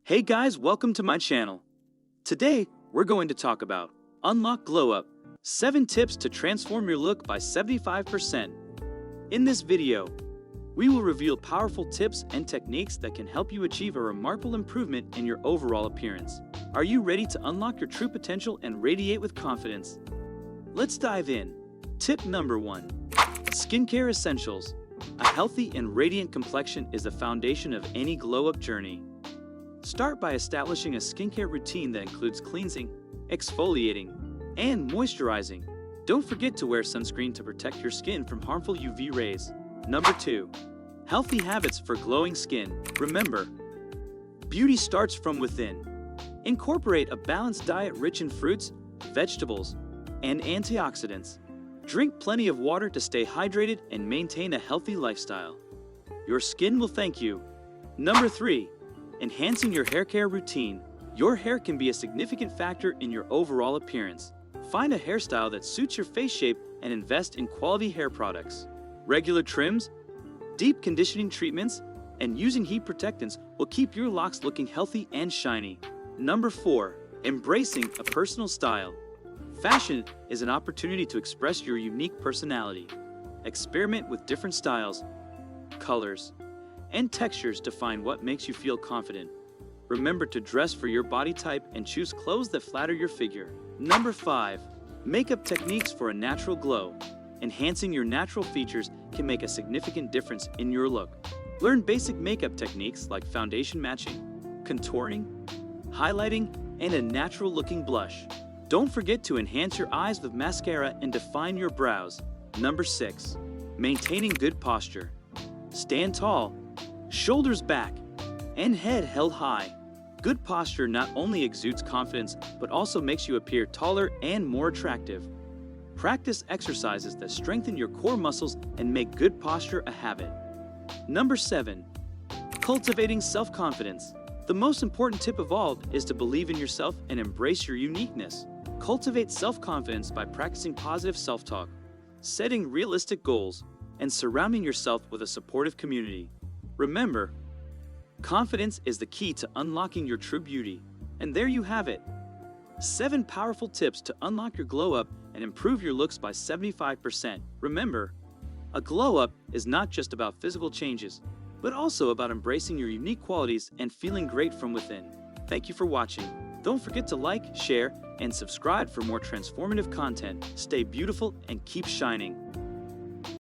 Hey guys, welcome to my channel. Today, we're going to talk about Unlock Glow Up, 7 tips to transform your look by 75%. In this video, we will reveal powerful tips and techniques that can help you achieve a remarkable improvement in your overall appearance. Are you ready to unlock your true potential and radiate with confidence? Let's dive in. Tip number 1. Skincare Essentials. A healthy and radiant complexion is the foundation of any glow-up journey. Start by establishing a skincare routine that includes cleansing, exfoliating, and moisturizing. Don't forget to wear sunscreen to protect your skin from harmful UV rays. Number 2. Healthy habits for glowing skin. Remember, beauty starts from within. Incorporate a balanced diet rich in fruits, vegetables, and antioxidants. Drink plenty of water to stay hydrated and maintain a healthy lifestyle. Your skin will thank you. Number 3. Enhancing your hair care routine. Your hair can be a significant factor in your overall appearance. Find a hairstyle that suits your face shape and invest in quality hair products. Regular trims, deep conditioning treatments, and using heat protectants will keep your locks looking healthy and shiny. Number 4. Embracing a personal style. Fashion is an opportunity to express your unique personality. Experiment with different styles, colors, and textures to find what makes you feel confident. Remember to dress for your body type and choose clothes that flatter your figure. Number 5. Makeup techniques for a natural glow. Enhancing your natural features can make a significant difference in your look. Learn basic makeup techniques like foundation matching, contouring, highlighting, and a natural-looking blush. Don't forget to enhance your eyes with mascara and define your brows. Number 6. Maintaining good posture. Stand tall, shoulders back, and head held high. Good posture not only exudes confidence, but also makes you appear taller and more attractive. Practice exercises that strengthen your core muscles and make good posture a habit. Number 7. Cultivating self-confidence. The most important tip of all is to believe in yourself and embrace your uniqueness. Cultivate self-confidence by practicing positive self-talk, setting realistic goals, and surrounding yourself with a supportive community. Remember, confidence is the key to unlocking your true beauty. And there you have it. 7 powerful tips to unlock your glow up and improve your looks by 75%. Remember, a glow up is not just about physical changes, but also about embracing your unique qualities and feeling great from within. Thank you for watching. Don't forget to like, share, and subscribe for more transformative content. Stay beautiful and keep shining.